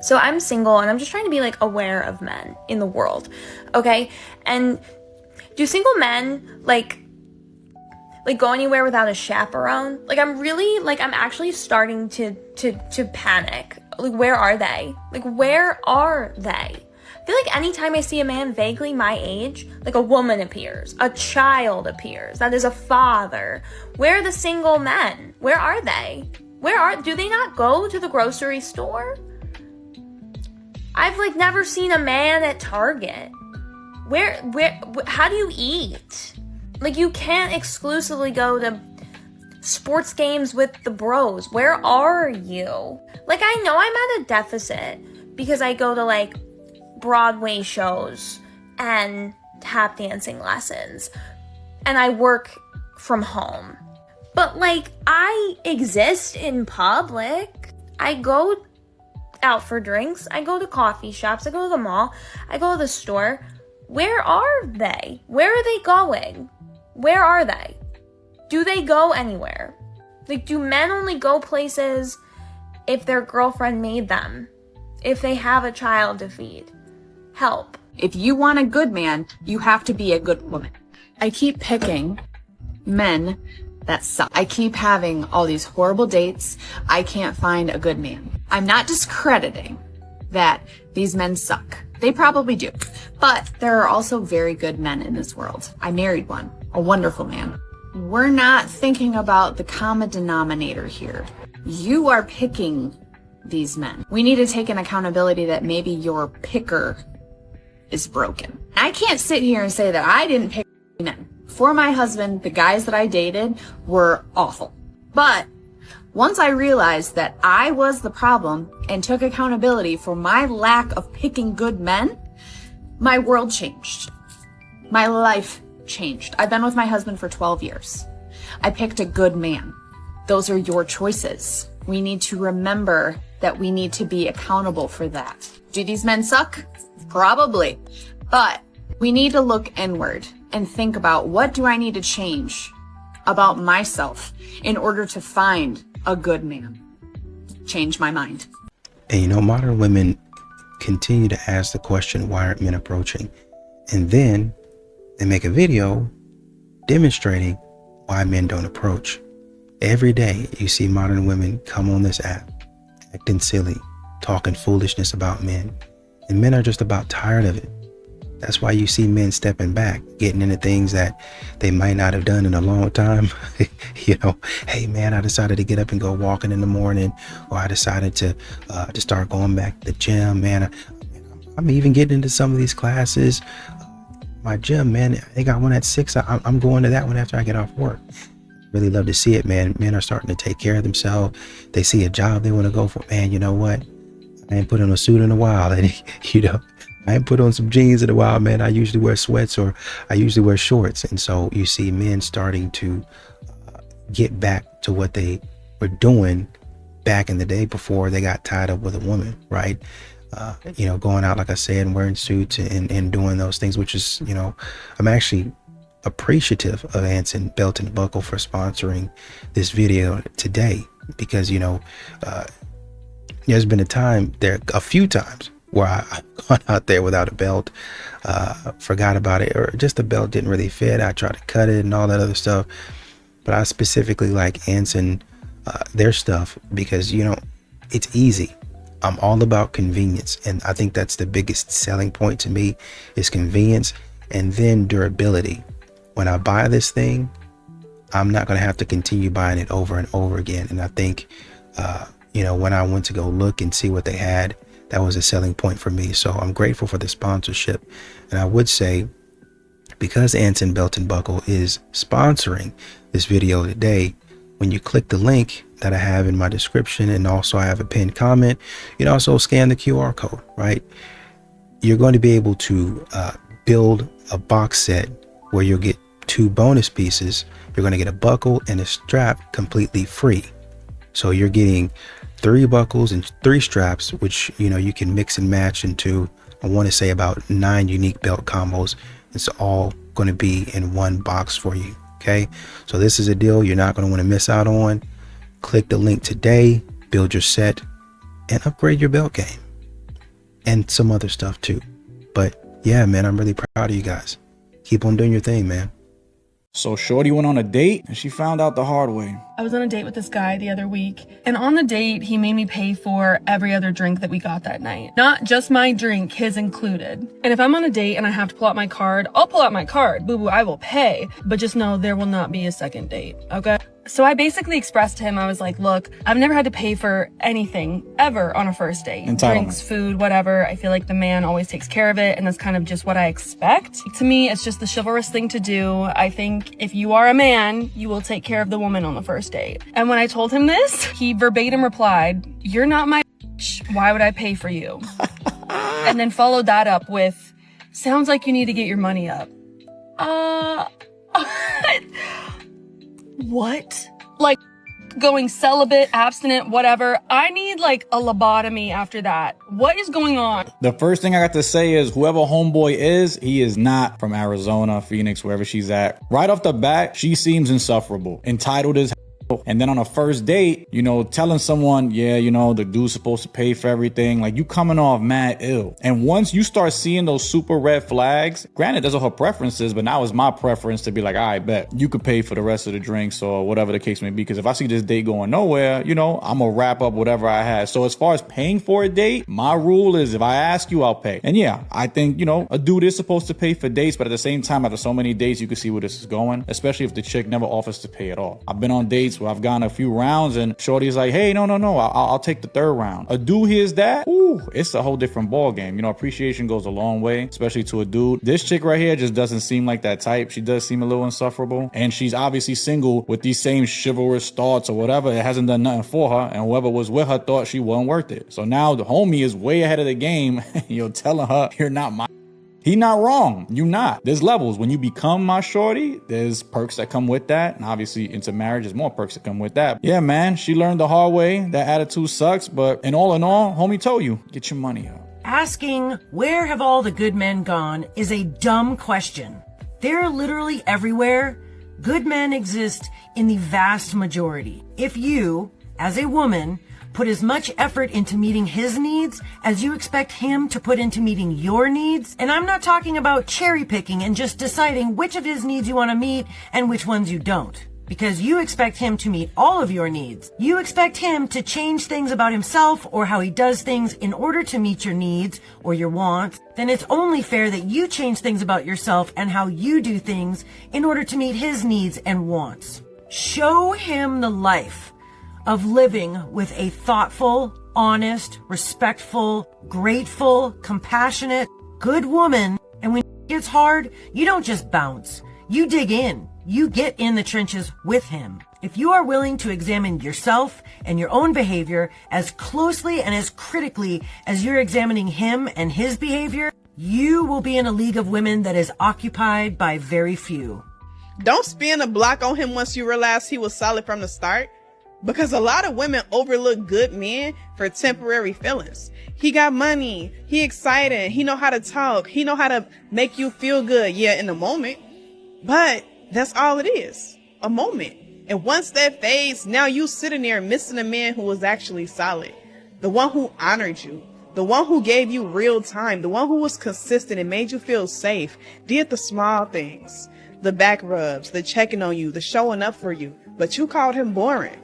So I'm single and I'm just trying to be like aware of men in the world. Okay? And do single men like go anywhere without a chaperone? Like I'm actually starting to panic. Like where are they? Like where are they? I feel like anytime I see a man vaguely my age, like a woman appears, a child appears, that is a father. Where are the single men? Where are they? Do they not go to the grocery store? I've like never seen a man at Target. How do you eat? Like you can't exclusively go to sports games with the bros. Where are you? Like I know I'm at a deficit because I go to like Broadway shows and tap dancing lessons and I work from home. But like I exist in public. I go out for drinks. I go to coffee shops. I go to the mall. I go to the store. Where are they? Where are they going? Where are they? Do they go anywhere? Like, do men only go places if their girlfriend made them? If they have a child to feed? Help. If you want a good man, you have to be a good woman. I keep picking men that suck. I keep having all these horrible dates. I can't find a good man. I'm not discrediting that these men suck. They probably do. But there are also very good men in this world. I married one, a wonderful man. We're not thinking about the common denominator here. You are picking these men. We need to take an accountability that maybe your picker is broken. I can't sit here and say that I didn't pick men. For my husband, the guys that I dated were awful. But once I realized that I was the problem and took accountability for my lack of picking good men, my world changed. My life changed. I've been with my husband for 12 years. I picked a good man. Those are your choices. We need to remember that we need to be accountable for that. Do these men suck? Probably. But we need to look inward and think about, what do I need to change about myself in order to find a good man? Change my mind. And modern women continue to ask the question, why aren't men approaching? And then they make a video demonstrating why men don't approach. Every day you see modern women come on this app acting silly, talking foolishness about men, and men are just about tired of it. That's why you see men stepping back, getting into things that they might not have done in a long time. Hey man, I decided to get up and go walking in the morning, or I decided to start going back to the gym. Man, I'm even getting into some of these classes. My gym, man, they got one at 6. I'm going to that one after I get off work. Really love to see it, man. Men are starting to take care of themselves. They see a job they want to go for. Man, you know what? I ain't put on a suit in a while. And, I ain't put on some jeans in a while, man. I usually wear sweats or I usually wear shorts. And so you see men starting to get back to what they were doing back in the day before they got tied up with a woman, right? Going out, like I said, and wearing suits and doing those things, which is, I'm actually appreciative of Anson Belt and Buckle for sponsoring this video today, because, there's been a few times where I've gone out there without a belt, forgot about it, or just the belt didn't really fit. I tried to cut it and all that other stuff. But I specifically like Anson, their stuff, because, it's easy. I'm all about convenience. And I think that's the biggest selling point to me, is convenience, and then durability. When I buy this thing, I'm not going to have to continue buying it over and over again. And I think, when I went to go look and see what they had, that was a selling point for me. So I'm grateful for the sponsorship. And I would say, because Anson Belt and Buckle is sponsoring this video today, when you click the link that I have in my description, and also I have a pinned comment, you can also scan the QR code, right? You're going to be able to build a box set where you'll get 2 bonus pieces. You're going to get a buckle and a strap completely free. So you're getting 3 buckles and 3 straps, which, you can mix and match into, I want to say, about 9 unique belt combos. It's all going to be in one box for you. Okay. So this is a deal you're not going to want to miss out on. Click the link today, build your set, and upgrade your belt game. and some other stuff too. But yeah, man, I'm really proud of you guys. Keep on doing your thing, man. So Shorty went on a date and she found out the hard way. I was on a date with this guy the other week, and on the date, he made me pay for every other drink that we got that night. Not just my drink, his included. And if I'm on a date and I have to pull out my card, I'll pull out my card. Boo boo, I will pay. But just know there will not be a second date, okay? So I basically expressed to him, I was like, look, I've never had to pay for anything ever on a first date. Drinks, food, whatever. I feel like the man always takes care of it, and that's kind of just what I expect. To me, it's just the chivalrous thing to do. I think if you are a man, you will take care of the woman on the first date. And when I told him this, he verbatim replied, "You're not my bitch. Why would I pay for you?" And then followed that up with, "Sounds like you need to get your money up." What? Like going celibate, abstinent, whatever. I need like a lobotomy after that. What is going on? The first thing I got to say is whoever homeboy is, he is not from Arizona, Phoenix, wherever she's at. Right off the bat, she seems insufferable, entitled as hell. And then on a first date, you know, telling someone, yeah, you know, the dude's supposed to pay for everything. Like, you coming off mad ill. And once you start seeing those super red flags, granted, those are her preferences, but now it's my preference to be like, all right, bet you could pay for the rest of the drinks or whatever the case may be. Because if I see this date going nowhere, you know, I'm gonna wrap up whatever I had. So as far as paying for a date, my rule is if I ask you, I'll pay. And yeah, I think, you know, a dude is supposed to pay for dates, but at the same time, after so many dates, you can see where this is going, especially if the chick never offers to pay at all. I've been on dates where I've gone a few rounds and shorty's like, hey, no, I'll take the third round. A dude hears that, ooh, it's a whole different ball game. You know, appreciation goes a long way, especially to a dude. This chick right here just doesn't seem like that type. She does seem a little insufferable, and she's obviously single with these same chivalrous thoughts or whatever. It hasn't done nothing for her, and whoever was with her thought she wasn't worth it. So now the homie is way ahead of the game, you know, telling her, you're not my. He not wrong. You not. There's levels. When you become my shorty, there's perks that come with that. And obviously into marriage, there's more perks that come with that. Yeah, man, she learned the hard way. That attitude sucks. But in all, homie told you, get your money up. Asking, where have all the good men gone, is a dumb question. They're literally everywhere. Good men exist in the vast majority. If you, as a woman, put as much effort into meeting his needs as you expect him to put into meeting your needs. And I'm not talking about cherry picking and just deciding which of his needs you want to meet and which ones you don't. Because you expect him to meet all of your needs. You expect him to change things about himself or how he does things in order to meet your needs or your wants. Then it's only fair that you change things about yourself and how you do things in order to meet his needs and wants. Show him the life of living with a thoughtful, honest, respectful, grateful, compassionate, good woman. And when it gets hard, you don't just bounce. You dig in. You get in the trenches with him. If you are willing to examine yourself and your own behavior as closely and as critically as you're examining him and his behavior, you will be in a league of women that is occupied by very few. Don't spin a block on him once you realize he was solid from the start. Because a lot of women overlook good men for temporary feelings. He got money. He excited. He know how to talk. He know how to make you feel good. Yeah, in the moment. But that's all it is. A moment. And once that fades, now you sitting there missing a man who was actually solid. The one who honored you. The one who gave you real time. The one who was consistent and made you feel safe. Did the small things. The back rubs. The checking on you. The showing up for you. But you called him boring.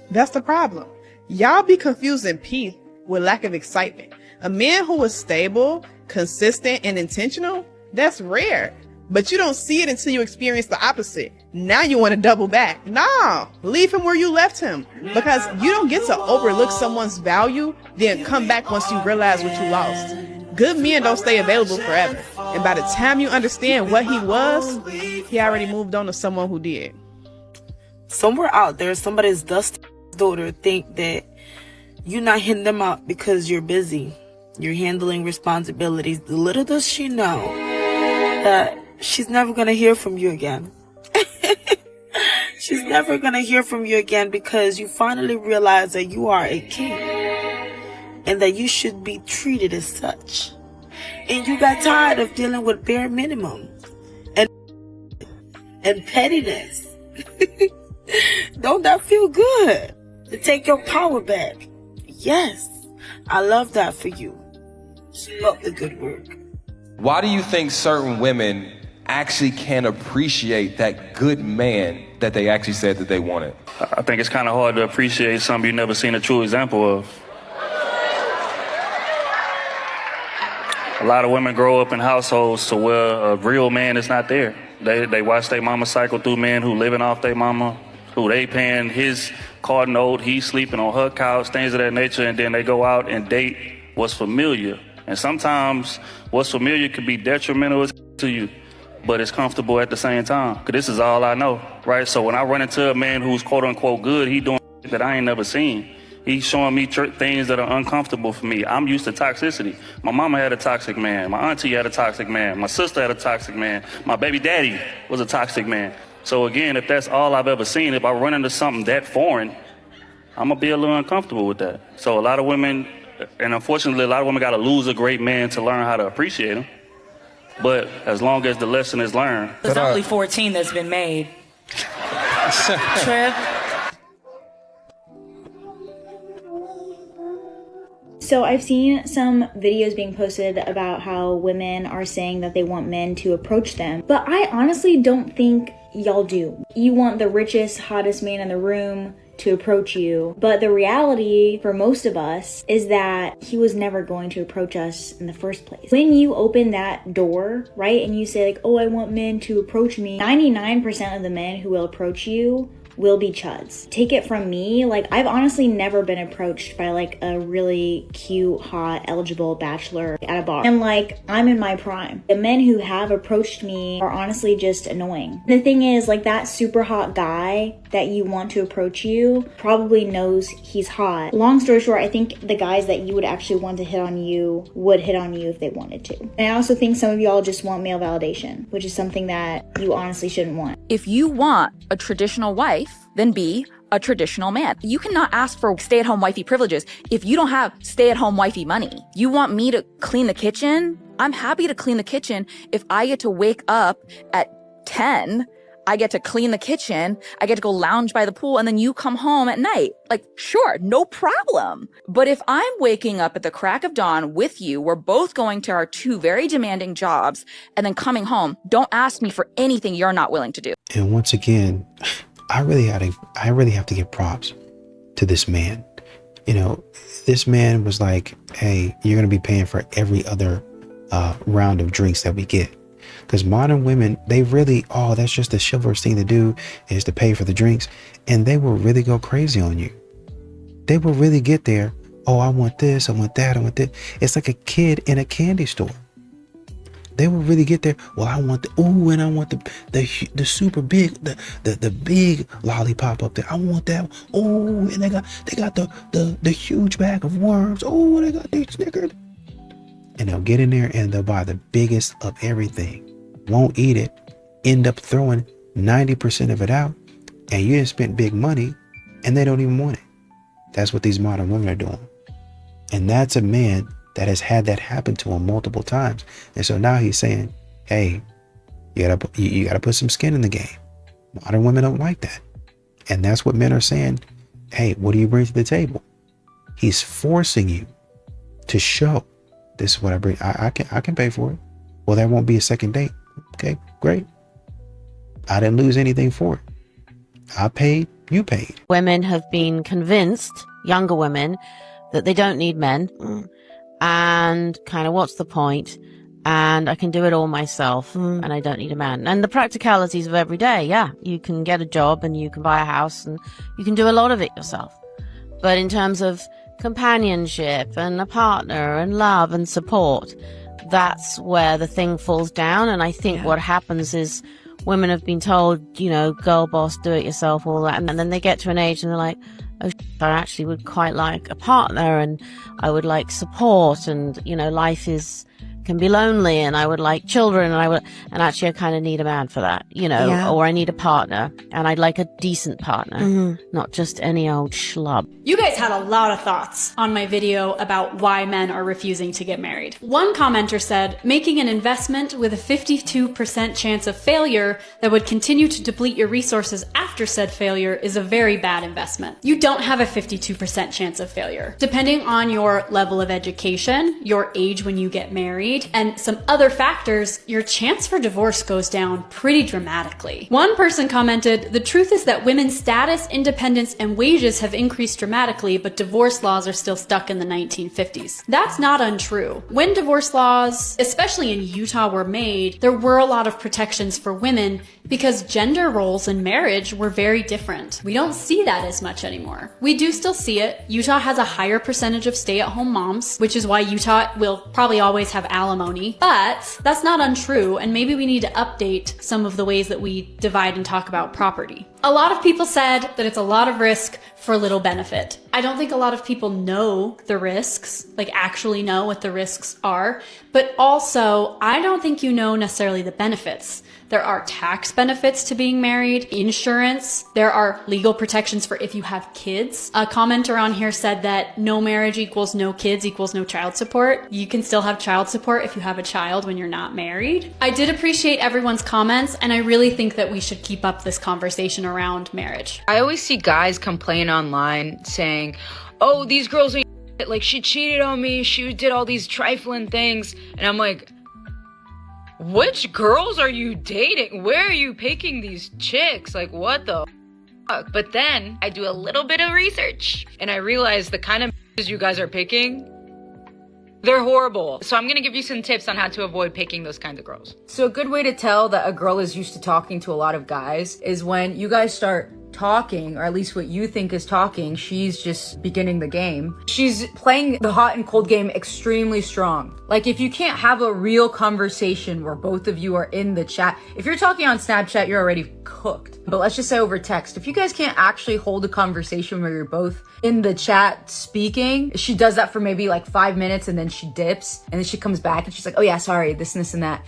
That's the problem. Y'all be confusing peace with lack of excitement. A man who is stable, consistent, and intentional, that's rare. But you don't see it until you experience the opposite. Now you want to double back. Nah, leave him where you left him. Because you don't get to overlook someone's value, then come back once you realize what you lost. Good men don't stay available forever. And by the time you understand what he was, he already moved on to someone who did. Somewhere out there, somebody's dusty daughter think that you're not hitting them up because you're busy. You're handling responsibilities. Little does she know that she's never going to hear from you again. She's never going to hear from you again because you finally realize that you are a king and that you should be treated as such. And you got tired of dealing with bare minimum and pettiness. Don't that feel good? To take your power back. Yes, I love that for you. Keep up the good work. Why do you think certain women actually can't appreciate that good man that they actually said that they wanted? I think it's kind of hard to appreciate something you've never seen a true example of. A lot of women grow up in households to where a real man is not there. They watch their mama cycle through men who living off their mama, who they paying his car note, he's sleeping on her couch, things of that nature, and then they go out and date what's familiar. And sometimes what's familiar could be detrimental to you, but it's comfortable at the same time. Because this is all I know, right? So when I run into a man who's quote unquote good, he doing that I ain't never seen. He's showing me things that are uncomfortable for me. I'm used to toxicity. My mama had a toxic man. My auntie had a toxic man. My sister had a toxic man. My baby daddy was a toxic man. So again, if that's all I've ever seen, if I run into something that foreign, I'm gonna be a little uncomfortable with that. So a lot of women, and unfortunately, a lot of women gotta lose a great man to learn how to appreciate him. But as long as the lesson is learned. There's only 14 that's been made. Trev? So I've seen some videos being posted about how women are saying that they want men to approach them, but I honestly don't think y'all do. You want the richest, hottest man in the room to approach you, but the reality for most of us is that he was never going to approach us in the first place. When you open that door, right, and you say like, oh, I want men to approach me, 99% of the men who will approach you will be chuds. Take it from me, like I've honestly never been approached by like a really cute, hot, eligible bachelor at a bar. And like, I'm in my prime. The men who have approached me are honestly just annoying. The thing is, like that super hot guy that you want to approach you probably knows he's hot. Long story short, I think the guys that you would actually want to hit on you would hit on you if they wanted to. And I also think some of y'all just want male validation, which is something that you honestly shouldn't want. If you want a traditional wife, then be a traditional man. You cannot ask for stay-at-home wifey privileges if you don't have stay-at-home wifey money. You want me to clean the kitchen? I'm happy to clean the kitchen if I get to wake up at 10, I get to clean the kitchen, I get to go lounge by the pool, and then you come home at night. Like, sure, no problem. But if I'm waking up at the crack of dawn with you, we're both going to our two very demanding jobs, and then coming home, don't ask me for anything you're not willing to do. And once again, I really have to give props to this man. You know, this man was like, hey, you're going to be paying for every other round of drinks that we get. Because modern women, they really, oh, that's just the chivalrous thing to do is to pay for the drinks. And they will really go crazy on you. They will really get there. Oh, I want this, I want that, I want this. It's like a kid in a candy store. They will really get there. Well, I want the, oh, and I want the super big, the big lollipop up there. I want that. Oh, and they got the huge bag of worms. Oh, they got these Snickers. And they'll get in there and they'll buy the biggest of everything. Won't eat it. End up throwing 90% of it out. And you didn't spend big money and they don't even want it. That's what these modern women are doing. And that's a man that has had that happen to him multiple times. And so now he's saying, hey, you gotta put some skin in the game. Modern women don't like that. And that's what men are saying. Hey, what do you bring to the table? He's forcing you to show, this is what I bring. I can pay for it. Well, there won't be a second date. Okay, great. I didn't lose anything for it. I paid, you paid. Women have been convinced, younger women, that they don't need men. And kind of, what's the point? And I can do it all myself, and I don't need a man. And the practicalities of every day, yeah, you can get a job and you can buy a house and you can do a lot of it yourself. But in terms of companionship and a partner and love and support, that's where the thing falls down. And I think what happens is women have been told, you know, girl boss, do it yourself, all that. And then they get to an age and they're like, oh, I actually would quite like a partner and I would like support, and, you know, life is can be lonely and I would like children and actually I kind of need a man for that, you know, Yeah. or I need a partner and I'd like a decent partner, not just any old schlub. You guys had a lot of thoughts on my video about why men are refusing to get married. One commenter said, making an investment with a 52% chance of failure that would continue to deplete your resources after said failure is a very bad investment. You don't have a 52% chance of failure. Depending on your level of education, your age when you get married, and some other factors, your chance for divorce goes down pretty dramatically. One person commented, the truth is that women's status, independence, and wages have increased dramatically, but divorce laws are still stuck in the 1950s. That's not untrue. When divorce laws, especially in Utah, were made, there were a lot of protections for women because gender roles in marriage were very different. We don't see that as much anymore. We do still see it. Utah has a higher percentage of stay-at-home moms, which is why Utah will probably always have alimony, but that's not untrue, and maybe we need to update some of the ways that we divide and talk about property. A lot of people said that it's a lot of risk for little benefit. I don't think a lot of people know the risks, like actually know what the risks are, but also I don't think you know necessarily the benefits. There are tax benefits to being married, insurance, there are legal protections for if you have kids. A commenter on here said that no marriage equals no kids equals no child support. You can still have child support if you have a child when you're not married. I did appreciate everyone's comments, and I really think that we should keep up this conversation around marriage. I always see guys complain online saying, oh, these girls are like, she cheated on me, she did all these trifling things, and I'm like, which girls are you dating? Where are you picking these chicks? Like, what the fuck? But then I do a little bit of research and I realize the kind of you guys are picking, they're horrible. So I'm gonna give you some tips on how to avoid picking those kinds of girls. So a good way to tell that a girl is used to talking to a lot of guys is when you guys start talking, or at least what you think is talking, she's just beginning the game. She's playing the hot and cold game extremely strong. Like, if you can't have a real conversation where both of you are in the chat, if you're talking on Snapchat, you're already cooked. But let's just say over text, if you guys can't actually hold a conversation where you're both in the chat speaking, she does that for maybe like 5 minutes and then she dips and then she comes back and she's like, oh yeah, sorry, this and this and that.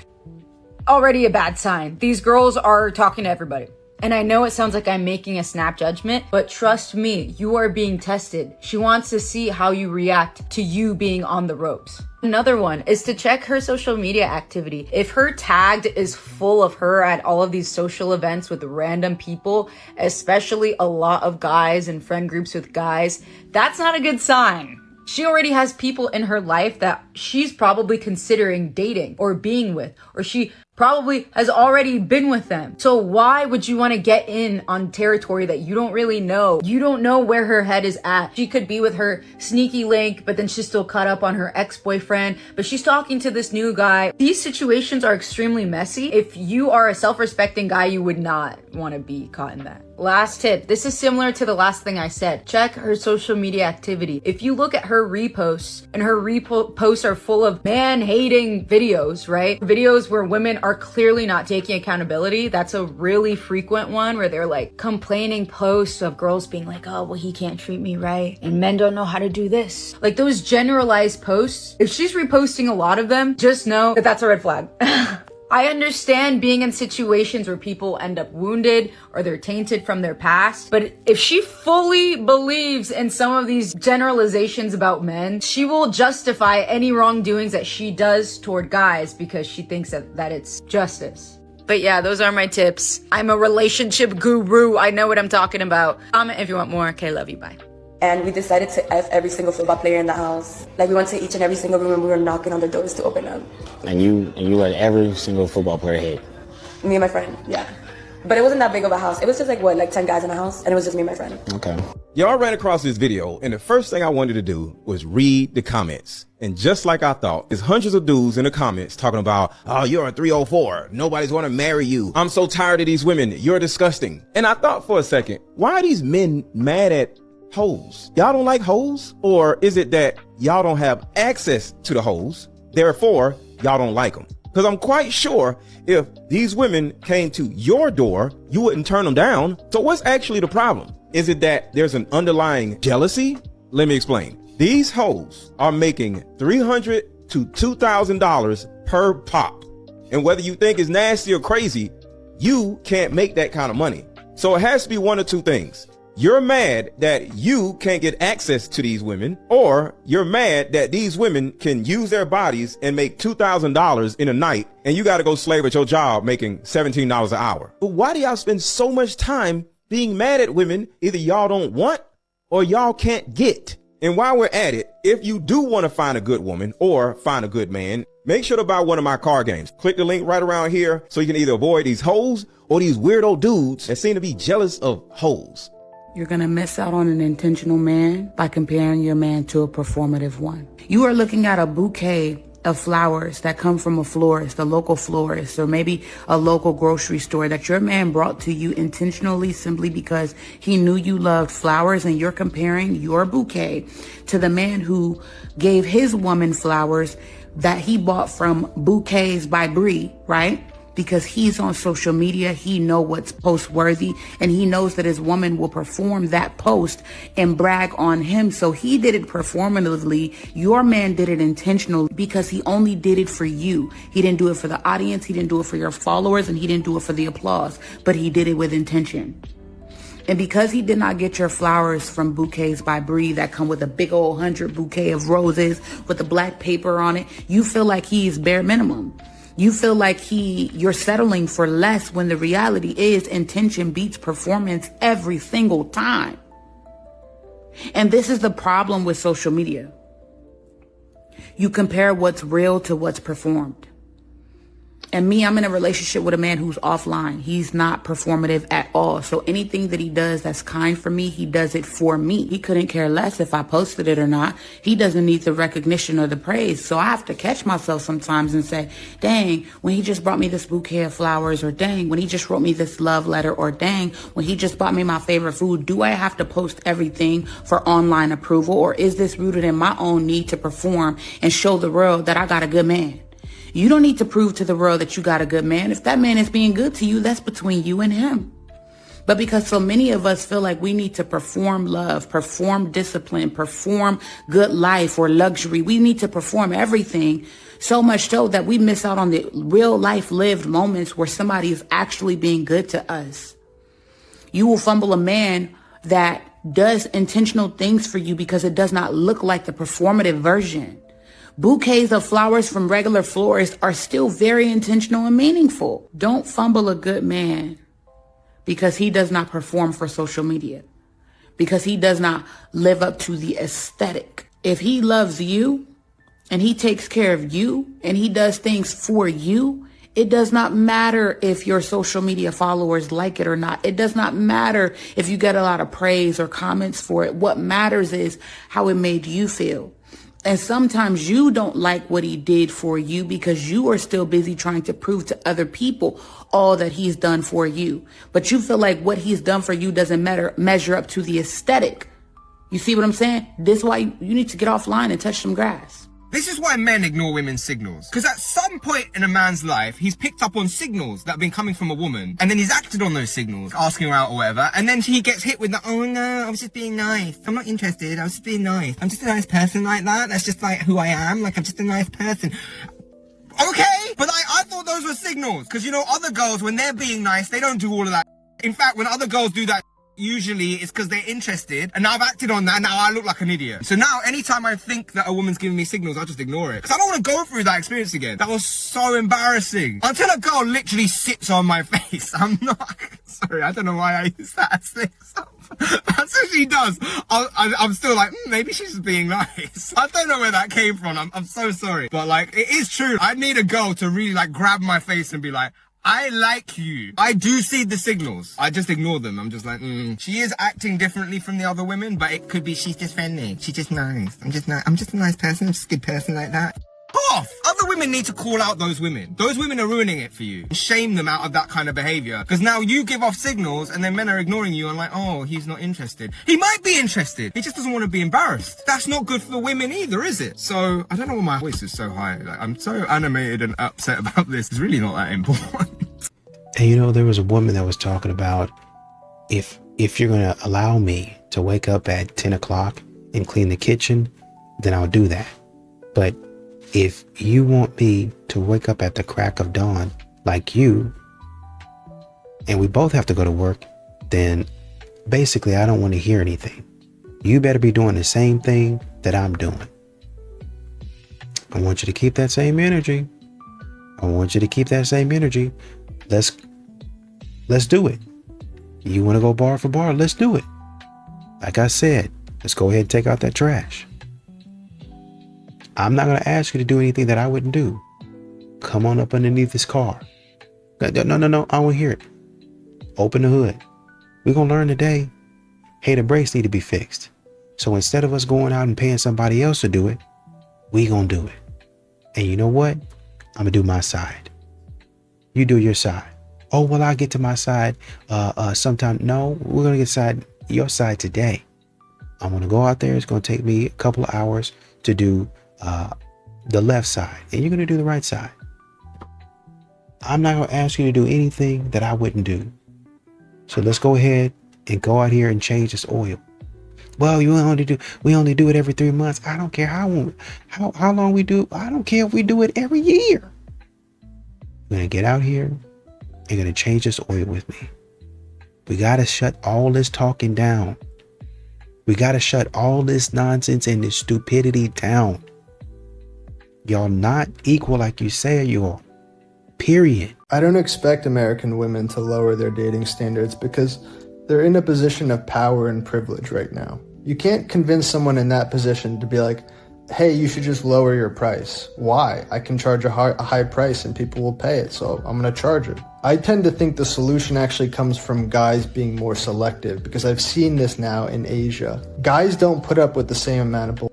Already a bad sign. These girls are talking to everybody. And I know it sounds like I'm making a snap judgment, but trust me, you are being tested. She wants to see how you react to you being on the ropes. Another one is to check her social media activity. If her tagged is full of her at all of these social events with random people, especially a lot of guys and friend groups with guys, that's not a good sign. She already has people in her life that she's probably considering dating or being with, or she probably has already been with them. So why would you want to get in on territory that you don't really know? You don't know where her head is at. She could be with her sneaky link, but then she's still caught up on her ex-boyfriend, but she's talking to this new guy. These situations are extremely messy. If you are a self-respecting guy, you would not want to be caught in that. Last tip. This is similar to the last thing I said. Check her social media activity. If you look at her reposts, and her reposts are full of man-hating videos, right? Videos where women are clearly not taking accountability. That's a really frequent one where they're like complaining posts of girls being like, oh, well, he can't treat me right, and men don't know how to do this. Like those generalized posts, if she's reposting a lot of them, just know that that's a red flag. I understand being in situations where people end up wounded or they're tainted from their past, but if she fully believes in some of these generalizations about men, she will justify any wrongdoings that she does toward guys because she thinks that it's justice. But yeah, those are my tips. I'm a relationship guru. I know what I'm talking about. Comment if you want more. Okay, love you. Bye. And we decided to F every single football player in the house. Like, we went to each and every single room and we were knocking on the doors to open up. And you let every single football player hit? Me and my friend, yeah. But it wasn't that big of a house. It was just like 10 guys in a house, and it was just me and my friend. Okay. Y'all ran across this video, and the first thing I wanted to do was read the comments. And just like I thought, there's hundreds of dudes in the comments talking about, oh, you're a 304. Nobody's gonna marry you. I'm so tired of these women. You're disgusting. And I thought for a second, why are these men mad at hoes? Y'all don't like hoes? Or is it that y'all don't have access to the hoes, therefore y'all don't like them? Because I'm quite sure if these women came to your door, you wouldn't turn them down. So what's actually the problem? Is it that there's an underlying jealousy? Let me explain. These hoes are making $300 to $2,000 per pop. And whether you think it's nasty or crazy, you can't make that kind of money. So it has to be one of two things. You're mad that you can't get access to these women, or you're mad that these women can use their bodies and make $2,000 in a night, and you got to go slave at your job making $17 an hour. But why do y'all spend so much time being mad at women either y'all don't want or y'all can't get? And while we're at it, if you do want to find a good woman or find a good man, make sure to buy one of my card games. Click the link right around here so you can either avoid these hoes or these weirdo dudes that seem to be jealous of hoes. You're going to miss out on an intentional man by comparing your man to a performative one. You are looking at a bouquet of flowers that come from a florist, a local florist, or maybe a local grocery store that your man brought to you intentionally simply because he knew you loved flowers, and you're comparing your bouquet to the man who gave his woman flowers that he bought from Bouquets by Brie, right? Because he's on social media, he know what's post worthy, and he knows that his woman will perform that post and brag on him. So he did it performatively. Your man did it intentionally because he only did it for you. He didn't do it for the audience, he didn't do it for your followers, and he didn't do it for the applause, but he did it with intention. And because he did not get your flowers from Bouquets by Brie that come with a big old 100 bouquet of roses with the black paper on it, you feel like he's bare minimum. You feel like you're settling for less, when the reality is intention beats performance every single time. And this is the problem with social media. You compare what's real to what's performed. And me, I'm in a relationship with a man who's offline. He's not performative at all. So anything that he does that's kind for me, he does it for me. He couldn't care less if I posted it or not. He doesn't need the recognition or the praise. So I have to catch myself sometimes and say, dang, when he just brought me this bouquet of flowers, or dang, when he just wrote me this love letter, or dang, when he just bought me my favorite food, do I have to post everything for online approval? Or is this rooted in my own need to perform and show the world that I got a good man? You don't need to prove to the world that you got a good man. If that man is being good to you, that's between you and him. But because so many of us feel like we need to perform love, perform discipline, perform good life or luxury, we need to perform everything, so much so that we miss out on the real life lived moments where somebody is actually being good to us. You will fumble a man that does intentional things for you because it does not look like the performative version. Bouquets of flowers from regular florists are still very intentional and meaningful. Don't fumble a good man because he does not perform for social media, because he does not live up to the aesthetic. If he loves you and he takes care of you and he does things for you, it does not matter if your social media followers like it or not. It does not matter if you get a lot of praise or comments for it. What matters is how it made you feel. And sometimes you don't like what he did for you because you are still busy trying to prove to other people all that he's done for you. But you feel like what he's done for you doesn't measure up to the aesthetic. You see what I'm saying? This is why you need to get offline and touch some grass. This is why men ignore women's signals. Because at some point in a man's life, he's picked up on signals that have been coming from a woman. And then he's acted on those signals, asking her out or whatever. And then he gets hit with the, oh no, I was just being nice. I'm not interested. I was just being nice. I'm just a nice person like that. That's just like who I am. Like, I'm just a nice person. Okay, but I thought those were signals. Because, you know, other girls, when they're being nice, they don't do all of that. In fact, when other girls do that, usually it's because they're interested, and now I've acted on that, and now I look like an idiot. So now, anytime I think that a woman's giving me signals, I just ignore it. Because I don't want to go through that experience again. That was so embarrassing. Until a girl literally sits on my face. I'm not... Sorry, I don't know why I use that as an example. That's what she does. I'm still like, maybe she's just being nice. I don't know where that came from. I'm so sorry. But, like, it is true. I need a girl to really, like, grab my face and be like, I like you. I do see the signals. I just ignore them. I'm just like, She is acting differently from the other women, but it could be she's just friendly. She's just nice. I'm just a nice person. I'm just a good person like that. Off! Other women need to call out those women. Those women are ruining it for you. Shame them out of that kind of behavior. Because now you give off signals and then men are ignoring you and like, oh, he's not interested. He might be interested. He just doesn't want to be embarrassed. That's not good for women either, is it? So, I don't know why my voice is so high. Like, I'm so animated and upset about this. It's really not that important. And you know, there was a woman that was talking about if you're going to allow me to wake up at 10 o'clock and clean the kitchen, then I'll do that. But If you want me to wake up at the crack of dawn like you, and we both have to go to work, then basically I don't want to hear anything. You better be doing the same thing that I'm doing. I want you to keep that same energy. Let's do it. You want to go bar for bar? Let's do it. Like I said, let's go ahead and take out that trash. I'm not going to ask you to do anything that I wouldn't do. Come on up underneath this car. No, I don't want to hear it. Open the hood. We're going to learn today, hey, the brakes need to be fixed. So instead of us going out and paying somebody else to do it, we going to do it. And you know what? I'm going to do my side. You do your side. Oh, well, I'll get to my side sometime. No, we're going to get your side today. I'm going to go out there. It's going to take me a couple of hours to do the left side. And you're going to do the right side. I'm not going to ask you to do anything that I wouldn't do. So let's go ahead and go out here and change this oil. Well, we only do it every 3 months. I don't care how long we do. I don't care if we do it every year. We're going to get out here and going to change this oil with me. We got to shut all this talking down. We got to shut all this nonsense and this stupidity down. Y'all not equal like you say you are. Period. I don't expect American women to lower their dating standards because they're in a position of power and privilege right now. You can't convince someone in that position to be like, hey, you should just lower your price. Why? I can charge a high price and people will pay it, so I'm going to charge it. I tend to think the solution actually comes from guys being more selective because I've seen this now in Asia. Guys don't put up with the same amount of bullshit.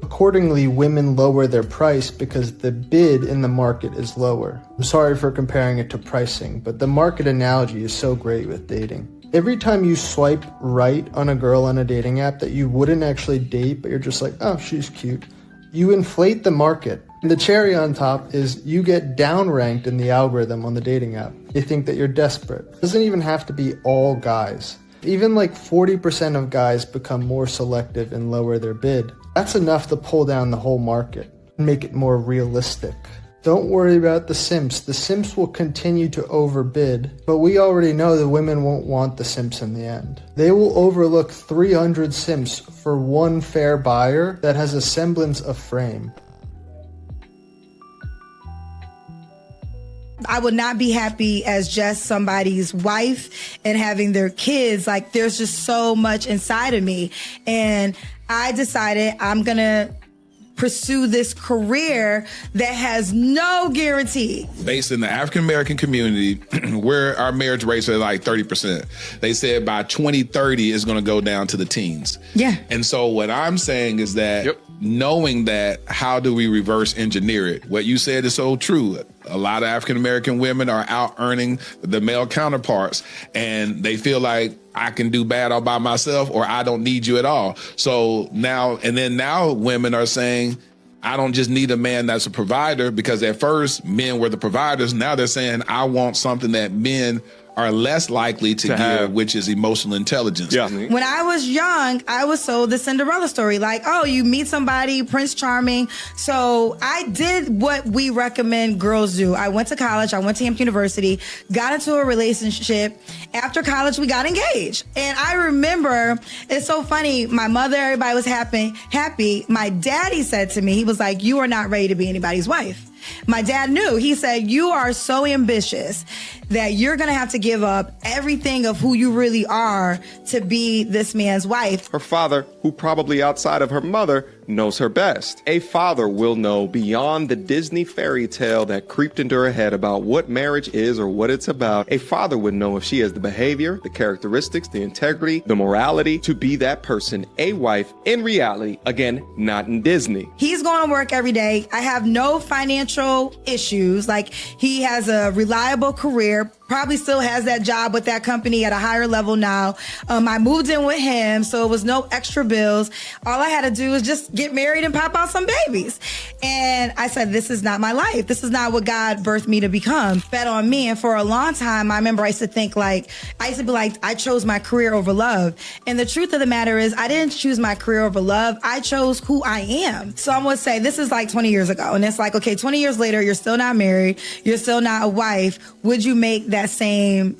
Accordingly, women lower their price because the bid in the market is lower. I'm sorry for comparing it to pricing, but the market analogy is so great with dating. Every time you swipe right on a girl on a dating app that you wouldn't actually date, but you're just like, oh, she's cute, you inflate the market. And the cherry on top is you get downranked in the algorithm on the dating app. They think that you're desperate. It doesn't even have to be all guys. Even like 40% of guys become more selective and lower their bid. That's enough to pull down the whole market and make it more realistic. Don't worry about the simps. The simps will continue to overbid, but we already know the women won't want the simps in the end. They will overlook 300 simps for one fair buyer that has a semblance of frame. I would not be happy as just somebody's wife and having their kids. Like, there's just so much inside of me. And I decided I'm going to pursue this career that has no guarantee. Based in the African-American community, where our marriage rates are like 30%, they said by 2030 it's going to go down to the teens. Yeah. And so what I'm saying is that knowing that, how do we reverse engineer it? What you said is so true. A lot of African-American women are out earning the male counterparts, and they feel like I can do bad all by myself, or I don't need you at all. So now women are saying, I don't just need a man that's a provider, because at first men were the providers. Now they're saying, I want something that men are less likely to give, which is emotional intelligence. Yeah. When I was young, I was sold the Cinderella story. Like, oh, you meet somebody, Prince Charming. So I did what we recommend girls do. I went to college. I went to Hampton University, got into a relationship. After college, we got engaged. And I remember, it's so funny, my mother, everybody was happy. My daddy said to me, he was like, you are not ready to be anybody's wife. My dad knew. He said, you are so ambitious that you're going to have to give up everything of who you really are to be this man's wife. Her father, who probably outside of her mother, knows her best. A father will know beyond the Disney fairy tale that creeped into her head about what marriage is or what it's about. A father would know if she has the behavior, the characteristics, the integrity, the morality to be that person, a wife in reality. Again, not in Disney. He's going to work every day. I have no financial issues. Like, he has a reliable career, probably still has that job with that company at a higher level now. I moved in with him, so it was no extra bills. All I had to do was just get married and pop out some babies. And I said, this is not my life. This is not what God birthed me to become. Bet on me. And for a long time, I remember I used to think like, I chose my career over love. And the truth of the matter is I didn't choose my career over love. I chose who I am. So I'm going to say this is like 20 years ago. And it's like, okay, 20 years later, you're still not married. You're still not a wife. Would you make that same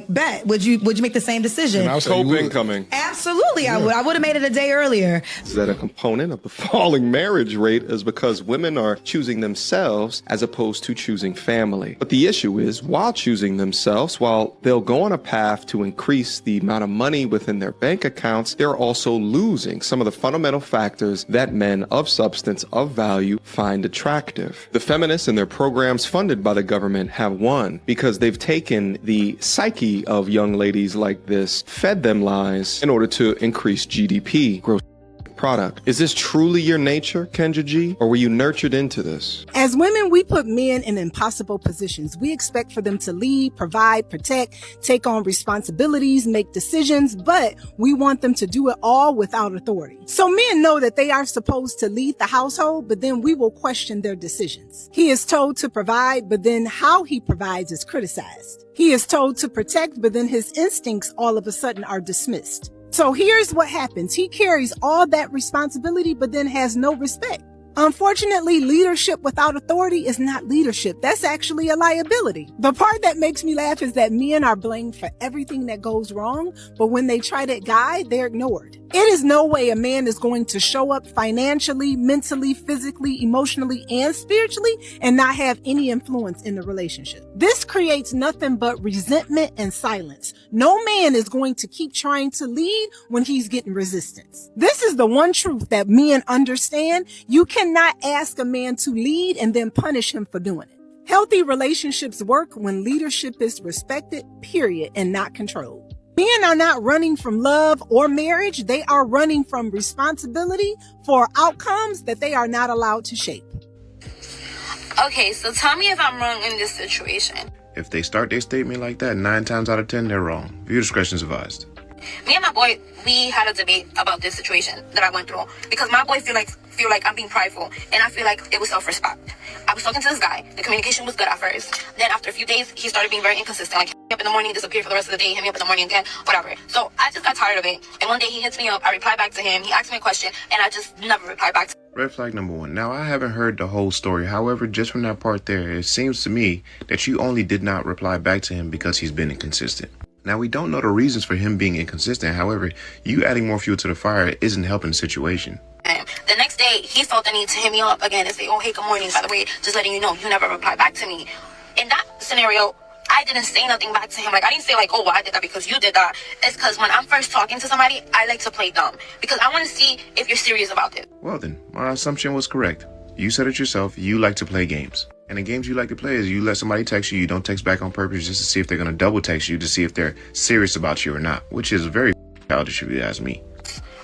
bet? Would you make the same decision? And I was hope incoming. Absolutely, yeah. I would have made it a day earlier. Is that a component of the falling marriage rate is because women are choosing themselves as opposed to choosing family. But the issue is, while choosing themselves, while they'll go on a path to increase the amount of money within their bank accounts, they're also losing some of the fundamental factors that men of substance, of value, find attractive. The feminists and their programs funded by the government have won because they've taken the psyche of young ladies like this, fed them lies in order to increase GDP, gross product. Is this truly your nature, Kendra G, or were you nurtured into this? As women, we put men in impossible positions. We expect for them to lead, provide, protect, take on responsibilities, make decisions, but we want them to do it all without authority. So men know that they are supposed to lead the household, but then we will question their decisions. He is told to provide, but then how he provides is criticized. He is told to protect, but then his instincts all of a sudden are dismissed. So here's what happens. He carries all that responsibility, but then has no respect. Unfortunately, leadership without authority is not leadership. That's actually a liability. The part that makes me laugh is that men are blamed for everything that goes wrong, but when they try to guide, they're ignored. It is no way a man is going to show up financially, mentally, physically, emotionally, and spiritually and not have any influence in the relationship. This creates nothing but resentment and silence. No man is going to keep trying to lead when he's getting resistance. This is the one truth that men understand. You cannot ask a man to lead and then punish him for doing it. Healthy relationships work when leadership is respected, period, and not controlled. Men are not running from love or marriage. They are running from responsibility for outcomes that they are not allowed to shape. Okay, so tell me if I'm wrong in this situation. If they start their statement like that, 9 times out of 10, they're wrong. Viewer discretion is advised. Me and my boy, we had a debate about this situation that I went through because my boy feel like I'm being prideful, and I feel like it was self-respect. I was talking to this guy. The communication was good at first. Then after a few days, he started being very inconsistent. Like, hit me up in the morning, disappear for the rest of the day, hit me up in the morning again, whatever. So I just got tired of it. And one day he hits me up, I reply back to him, he asked me a question, and I just never reply back to him. Red flag number 1. Now, I haven't heard the whole story. However, just from that part there, it seems to me that you only did not reply back to him because he's been inconsistent. Now, we don't know the reasons for him being inconsistent. However, you adding more fuel to the fire isn't helping the situation. The next day, he felt the need to hit me up again and say, oh, hey, good morning. By the way, just letting you know, you never replied back to me. In that scenario, I didn't say nothing back to him. Like, I didn't say like, oh, well, I did that because you did that. It's because when I'm first talking to somebody, I like to play dumb because I want to see if you're serious about it. Well, then, my assumption was correct. You said it yourself. You like to play games. And the games you like to play is you let somebody text you. You don't text back on purpose just to see if they're going to double text you to see if they're serious about you or not, which is very childish if you ask me.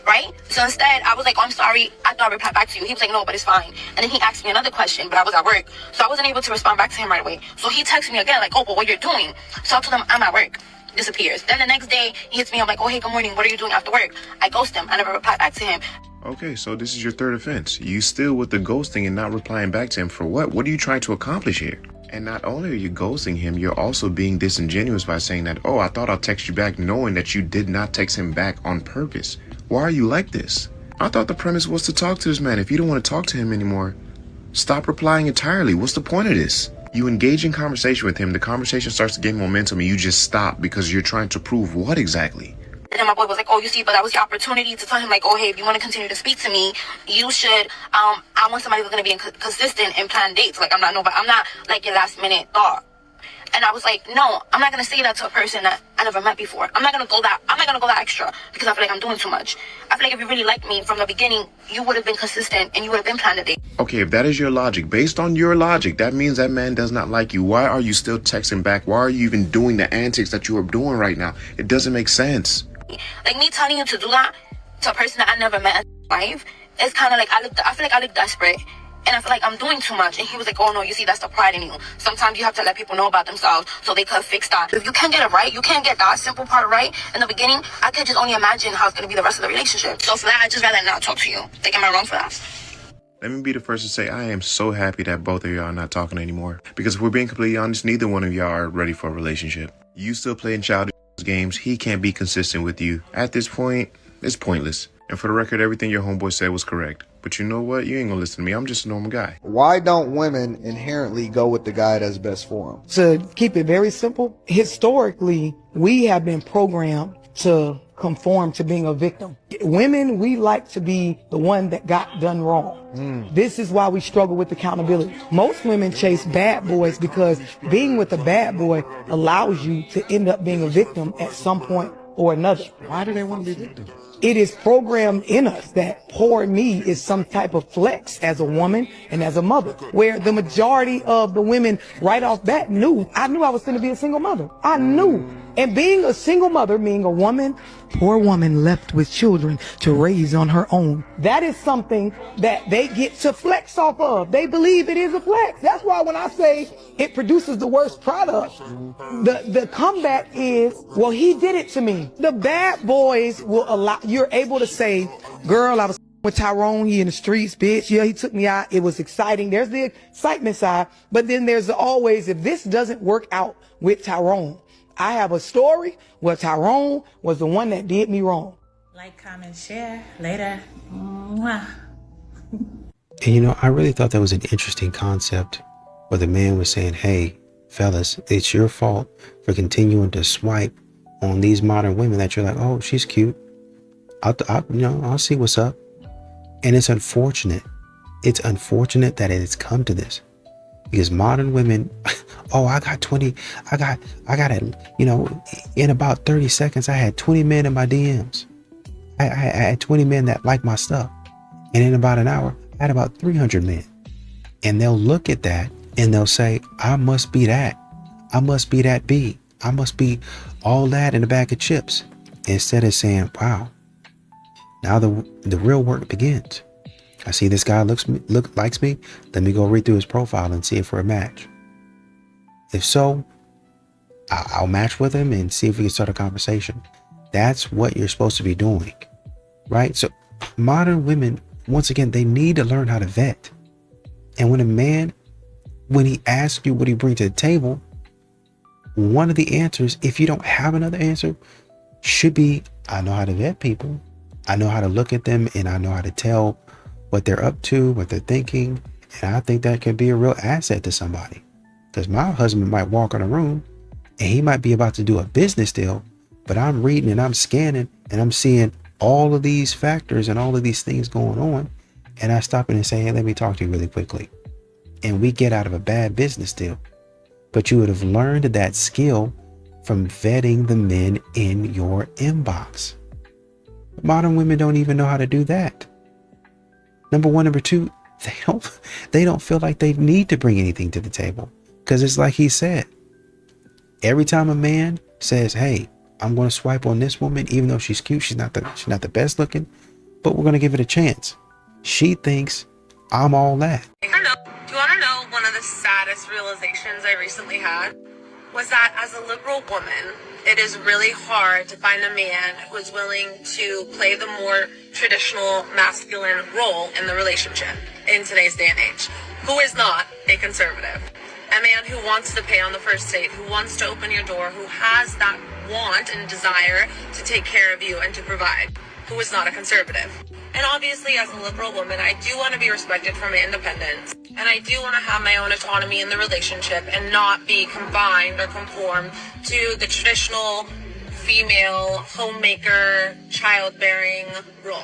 Right? So instead, I was like, oh, I'm sorry. I thought I replied back to you. He was like, no, but it's fine. And then he asked me another question, but I was at work. So I wasn't able to respond back to him right away. So he texted me again, like, oh, but what you're doing? So I told him, I'm at work. Disappears. Then the next day, he hits me up like, oh, hey, good morning. What are you doing after work? I ghost him. I never replied back to him. Okay, so this is your third offense. You still with the ghosting and not replying back to him for what? What are you trying to accomplish here? And not only are you ghosting him, you're also being disingenuous by saying that, oh, I thought I'll text you back, knowing that you did not text him back on purpose. Why are you like this? I thought the premise was to talk to this man. If you don't want to talk to him anymore, stop replying entirely. What's the point of this? You engage in conversation with him, the conversation starts to gain momentum, and you just stop because you're trying to prove what exactly? And then my boy was like, oh, you see, but that was your opportunity to tell him, like, oh, hey, if you want to continue to speak to me, you should, I want somebody who's going to be consistent and plan dates. Like, I'm not like your last minute thought. And I was like, no, I'm not going to say that to a person that I never met before. I'm not going to go that extra because I feel like I'm doing too much. I feel like if you really liked me from the beginning, you would have been consistent and you would have been planning a date. Okay, if that is your logic, based on your logic, that means that man does not like you. Why are you still texting back? Why are you even doing the antics that you are doing right now? It doesn't make sense. Like, me telling you to do that to a person that I never met in life, it's kind of like I feel like I look desperate. And I feel like I'm doing too much. And he was like, oh no, you see, that's the pride in you. Sometimes you have to let people know about themselves so they could fix that. If you can't get it right, you can't get that simple part right in the beginning, I could just only imagine how it's going to be the rest of the relationship. So for that, I just rather not talk to you. Like, am I wrong for that? Let me be the first to say I am so happy that both of y'all are not talking anymore. Because if we're being completely honest, neither one of y'all are ready for a relationship. You still playing childish games. He can't be consistent with you. At this point, it's pointless. And for the record, everything your homeboy said was correct. But you know what? You ain't gonna listen to me. I'm just a normal guy. Why don't women inherently go with the guy that's best for them? To keep it very simple, historically, we have been programmed to conform to being a victim. Women, we like to be the one that got done wrong. This is why we struggle with accountability. Most women chase bad boys because being with a bad boy allows you to end up being a victim at some point or another. Why do they want to be victims? It is programmed in us that poor me is some type of flex as a woman and as a mother, where the majority of the women right off bat I knew I was going to be a single mother. I knew. And being a single mother, being a woman, poor woman left with children to raise on her own. That is something that they get to flex off of. They believe it is a flex. That's why when I say it produces the worst product, the comeback is, well, he did it to me. The bad boys will allow, you're able to say, girl, I was with Tyrone, he in the streets, bitch. Yeah, he took me out. It was exciting. There's the excitement side. But then there's always, if this doesn't work out with Tyrone, I have a story where Tyrone was the one that did me wrong. Like, comment, share. Later. Mwah. And you know, I really thought that was an interesting concept where the man was saying, hey, fellas, it's your fault for continuing to swipe on these modern women that you're like, oh, she's cute. I'll see what's up. And it's unfortunate. It's unfortunate that it has come to this. Because modern women, oh, I got it, in about 30 seconds, I had 20 men in my DMs. I had 20 men that like my stuff. And in about an hour, I had about 300 men. And they'll look at that and they'll say, I must be that. I must be that B. I must be all that in a bag of chips. Instead of saying, wow, now the real work begins. I see this guy likes me. Let me go read through his profile and see if we're a match. If so, I'll match with him and see if we can start a conversation. That's what you're supposed to be doing, right? So modern women, once again, they need to learn how to vet. And when a man, when he asks you what he brings to the table, one of the answers, if you don't have another answer, should be, I know how to vet people. I know how to look at them and I know how to tell what they're up to, what they're thinking. And I think that can be a real asset to somebody. Because my husband might walk in a room and he might be about to do a business deal, but I'm reading and I'm scanning and I'm seeing all of these factors and all of these things going on. And I stop in and say, hey, let me talk to you really quickly. And we get out of a bad business deal. But you would have learned that skill from vetting the men in your inbox. Modern women don't even know how to do that. Number one. Number two, they don't feel like they need to bring anything to the table. Because it's like he said, every time a man says, hey, I'm going to swipe on this woman, even though she's cute, she's not the best looking, but we're going to give it a chance. She thinks I'm all that. I don't know. Do you want to know one of the saddest realizations I recently had? Was that as a liberal woman, it is really hard to find a man who is willing to play the more traditional masculine role in the relationship in today's day and age, who is not a conservative. A man who wants to pay on the first date, who wants to open your door, who has that want and desire to take care of you and to provide, who is not a conservative. And obviously, as a liberal woman, I do want to be respected for my independence. And I do want to have my own autonomy in the relationship and not be confined or conform to the traditional female homemaker, childbearing role.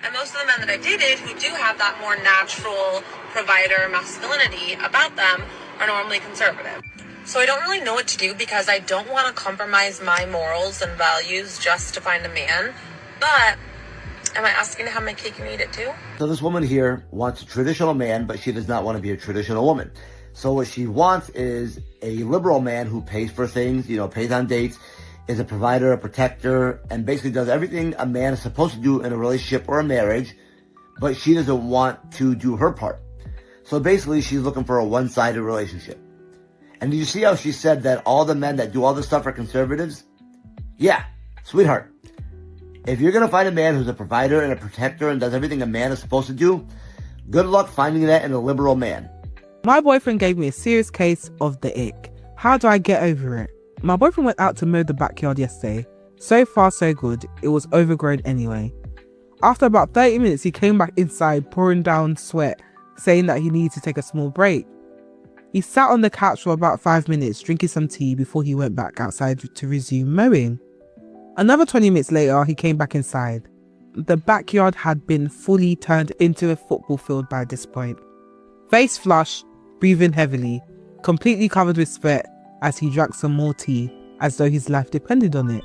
And most of the men that I've dated who do have that more natural provider masculinity about them are normally conservative. So I don't really know what to do because I don't want to compromise my morals and values just to find a man. But am I asking to have my cake and eat it too? So this woman here wants a traditional man, but she does not want to be a traditional woman. So what she wants is a liberal man who pays for things, pays on dates, is a provider, a protector, and basically does everything a man is supposed to do in a relationship or a marriage, but she doesn't want to do her part. So basically, she's looking for a one-sided relationship. And did you see how she said that all the men that do all this stuff are conservatives? Yeah, sweetheart. If you're going to find a man who's a provider and a protector and does everything a man is supposed to do, good luck finding that in a liberal man. My boyfriend gave me a serious case of the ick. How do I get over it? My boyfriend went out to mow the backyard yesterday. So far so good, it was overgrown anyway. After about 30 minutes he came back inside pouring down sweat, saying that he needed to take a small break. He sat on the couch for about 5 minutes drinking some tea before he went back outside to resume mowing. Another 20 minutes later he came back inside. The backyard had been fully turned into a football field by this point. Face flushed, breathing heavily, completely covered with sweat as he drank some more tea as though his life depended on it.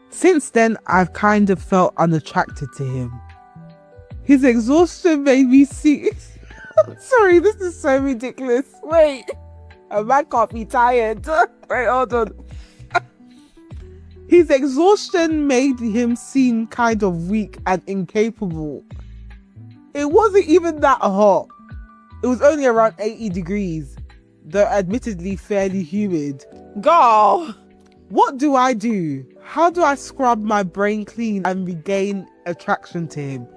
Since then, I've kind of felt unattracted to him. His exhaustion made me see... Sorry, this is so ridiculous. Wait, a man can't be tired. Wait, hold on. His exhaustion made him seem kind of weak and incapable. It wasn't even that hot. It was only around 80 degrees, though admittedly fairly humid. Girl, what do I do? How do I scrub my brain clean and regain attraction to him?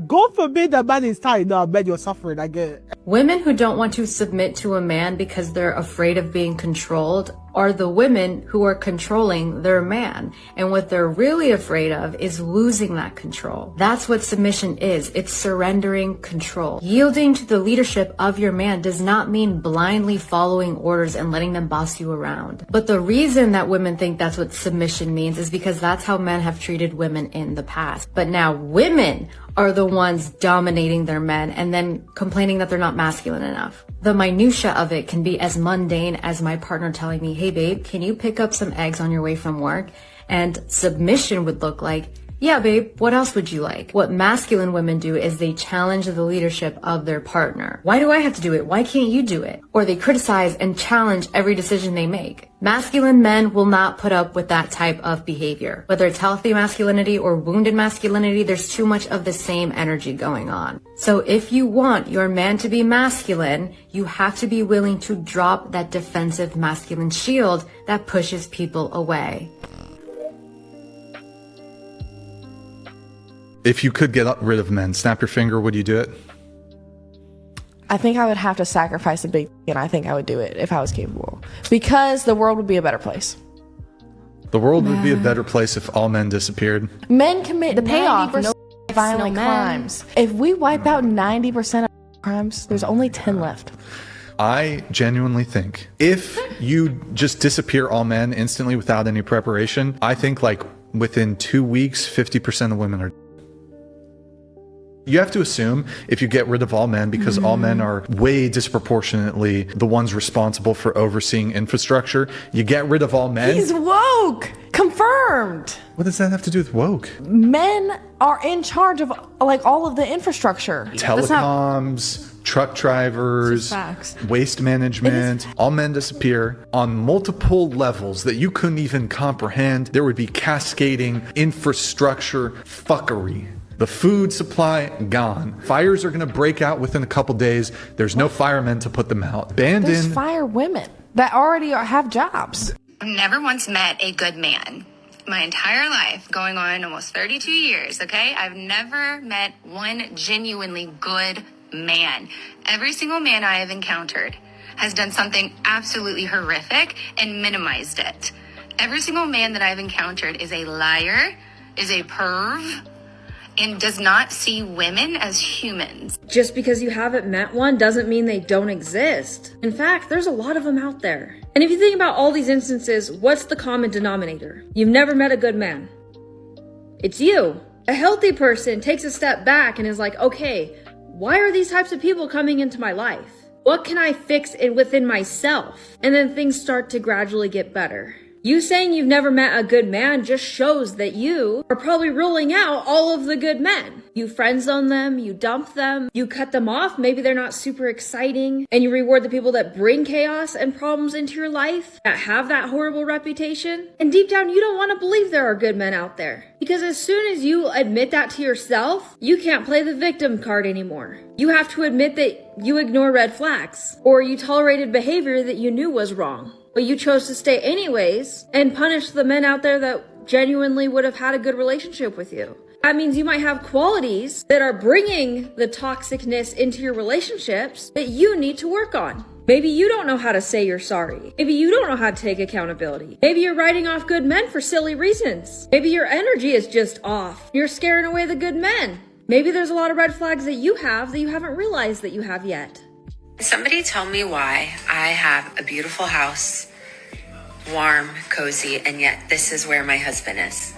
God forbid a man is tired. No, I bet you're suffering, I get it. Women who don't want to submit to a man because they're afraid of being controlled are the women who are controlling their man. And what they're really afraid of is losing that control. That's what submission is. It's surrendering control. Yielding to the leadership of your man does not mean blindly following orders and letting them boss you around. But the reason that women think that's what submission means is because that's how men have treated women in the past. But now women are the ones dominating their men and then complaining that they're not masculine enough. The minutia of it can be as mundane as my partner telling me, hey babe, can you pick up some eggs on your way from work? And submission would look like, yeah babe, what else would you like? What masculine women do is they challenge the leadership of their partner. Why do I have to do it? Why can't you do it? Or they criticize and challenge every decision they make. Masculine men will not put up with that type of behavior. Whether it's healthy masculinity or wounded masculinity, there's too much of the same energy going on. So if you want your man to be masculine, you have to be willing to drop that defensive masculine shield that pushes people away. If you could get rid of men, snap your finger, would you do it? I think I would have to sacrifice a big, and I think I would do it if I was capable. Because the world would be a better place. The world would be a better place if all men disappeared. Men commit the payoff, 90% violent crimes. If we wipe out 90% of crimes, there's only 10 left. I genuinely think if you just disappear all men instantly without any preparation, I think like within 2 weeks, 50% of women are. You have to assume if you get rid of all men, because all men are way disproportionately the ones responsible for overseeing infrastructure, you get rid of all men. He's woke! Confirmed! What does that have to do with woke? Men are in charge of like all of the infrastructure. Telecoms, truck drivers, waste management, all men disappear on multiple levels that you couldn't even comprehend. There would be cascading infrastructure fuckery. The food supply, gone. Fires are going to break out within a couple days. There's no firemen to put them out. There's fire women that already have jobs. I've never once met a good man. My entire life, going on almost 32 years, okay? I've never met one genuinely good man. Every single man I have encountered has done something absolutely horrific and minimized it. Every single man that I've encountered is a liar, is a perv, and does not see women as humans. Just because you haven't met one doesn't mean they don't exist. In fact, there's a lot of them out there. And if you think about all these instances, what's the common denominator? You've never met a good man. It's you. A healthy person takes a step back and is like, okay, why are these types of people coming into my life? What can I fix within myself? And then things start to gradually get better. You saying you've never met a good man just shows that you are probably ruling out all of the good men. You friend zone them, you dump them, you cut them off, maybe they're not super exciting, and you reward the people that bring chaos and problems into your life, that have that horrible reputation. And deep down, you don't want to believe there are good men out there. Because as soon as you admit that to yourself, you can't play the victim card anymore. You have to admit that you ignore red flags, or you tolerated behavior that you knew was wrong, but you chose to stay anyways and punish the men out there that genuinely would have had a good relationship with you. That means you might have qualities that are bringing the toxicness into your relationships that you need to work on. Maybe you don't know how to say you're sorry. Maybe you don't know how to take accountability. Maybe you're writing off good men for silly reasons. Maybe your energy is just off. You're scaring away the good men. Maybe there's a lot of red flags that you haven't realized that you have yet. Somebody tell me why I have a beautiful house, warm, cozy, and yet this is where my husband is.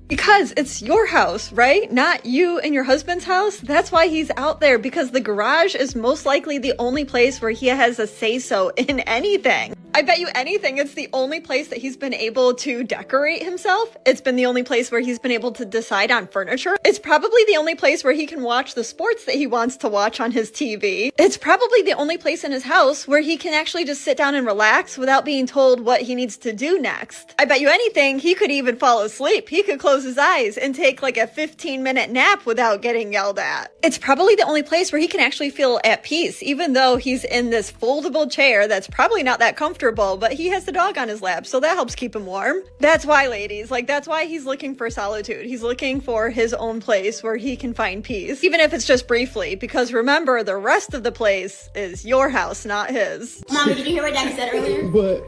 Because it's your house, right? Not you and your husband's house. That's why he's out there, because the garage is most likely the only place where he has a say-so in anything. I bet you anything, it's the only place that he's been able to decorate himself. It's been the only place where he's been able to decide on furniture. It's probably the only place where he can watch the sports that he wants to watch on his TV. It's probably the only place in his house where he can actually just sit down and relax without being told what he needs to do next. I bet you anything, he could even fall asleep. He could close his eyes and take like a 15-minute nap without getting yelled at. It's probably the only place where he can actually feel at peace, even though he's in this foldable chair that's probably not that comfortable, but he has the dog on his lap, so that helps keep him warm. That's why, ladies, that's why he's looking for solitude. He's looking for his own place where he can find peace, even if it's just briefly, because remember, the rest of the place is your house, not his. Mommy, did you hear what Daddy said earlier? What?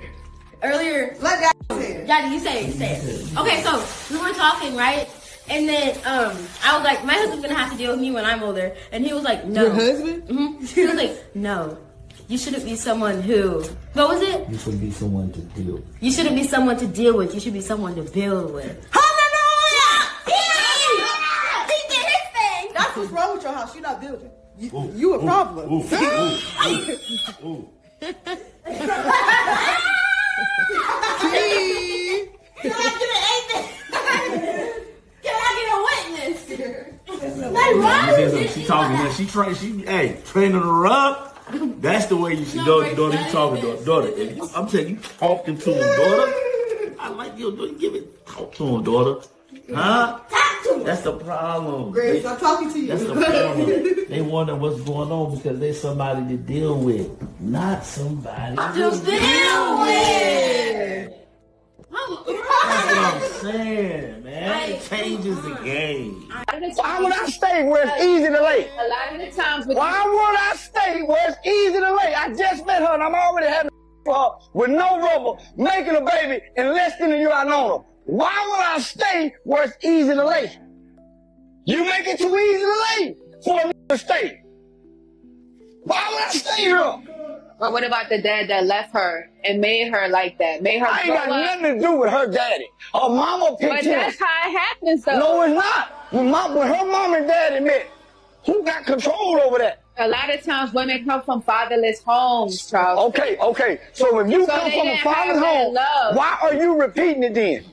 Earlier, let Daddy say it. Daddy, you say it. Okay, so we were talking, right? And then I was like, my husband's gonna have to deal with me when I'm older. And he was like, no. Your husband? Mm-hmm. He was like, no. You shouldn't be someone who, what was it? You shouldn't be someone to deal with. You shouldn't be someone to deal with. You should be someone to build with. He did his thing. That's what's wrong with your house. You're not building. You a problem. Ooh. Can I get a witness? She talking. Hey, training her up. That's the way you should go, daughter. You talking to her, daughter. I'm telling you, talking to him, daughter. I like your daughter. Talk to him, daughter. Huh? Talk to him. That's the problem. Grace, I'm talking to you. That's the problem. They wonder what's going on because they're somebody to deal with, not somebody to build with. That's what I'm saying, man. It changes the game. Why would I stay where it's easy to lay? A lot of the times, why would I stay where it's easy to lay? I just met her and I'm already having for her with no rubber, making a baby in less than a year I know her. Why would I stay where it's easy to lay? You make it too easy to lay for a to stay. Why would I stay here? But what about the dad that left her and made her like that? Made her I ain't got nothing to do with her daddy. Her mama picked him. But that's how it happens, though. No, it's not. When her mom and daddy met, who got control over that? A lot of times women come from fatherless homes, Charles. Okay. So if you come from a fatherless home, why are you repeating it then?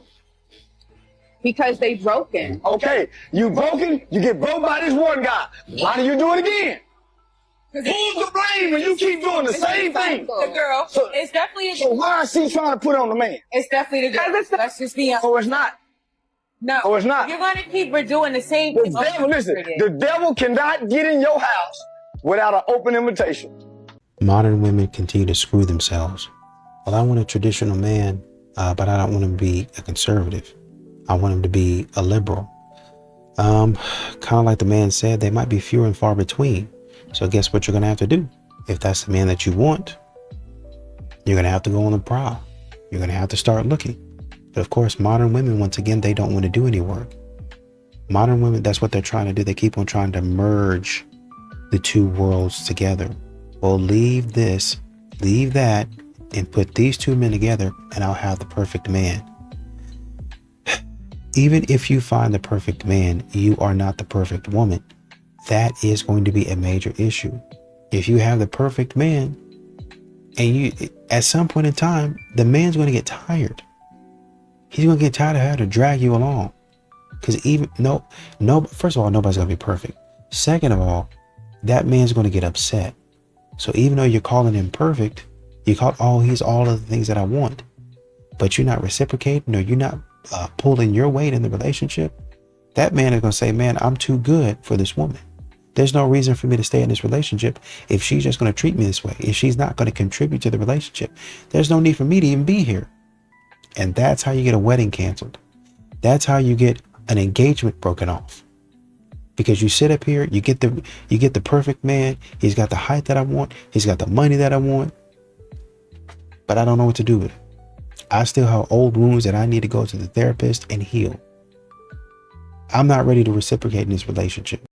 Because they broken. Okay, you broken, you get broke by this one guy. Why do you do it again? Who's to blame when you keep doing the same thing? The girl. So, it's definitely so why is she trying to put on the man? It's definitely the girl. Let's just be honest. Oh, it's not. No. Oh, it's not. You're going to keep doing the same thing. The devil cannot get in your house without an open invitation. Modern women continue to screw themselves. Well, I want a traditional man, but I don't want him to be a conservative. I want him to be a liberal. Kind of like the man said, they might be few and far between. So guess what you're going to have to do? If that's the man that you want, you're going to have to go on the prowl. You're going to have to start looking. But of course, modern women, once again, they don't want to do any work. Modern women, that's what they're trying to do. They keep on trying to merge the two worlds together. Well, leave this, leave that, and put these two men together, and I'll have the perfect man. Even if you find the perfect man, you are not the perfect woman. that is going to be a major issue. If you have the perfect man, and you, at some point in time, the man's going to get tired. He's going to get tired of having to drag you along. Because first of all, nobody's going to be perfect. Second of all, that man's going to get upset. So even though you're calling him perfect, you call, oh, he's all of the things that I want, but you're not reciprocating, or you're not pulling your weight in the relationship, that man is going to say, man, I'm too good for this woman. There's no reason for me to stay in this relationship if she's just going to treat me this way. If she's not going to contribute to the relationship, there's no need for me to even be here. And that's how you get a wedding canceled. That's how you get an engagement broken off. Because you sit up here, you get the perfect man. He's got the height that I want. He's got the money that I want. But I don't know what to do with it. I still have old wounds that I need to go to the therapist and heal. I'm not ready to reciprocate in this relationship.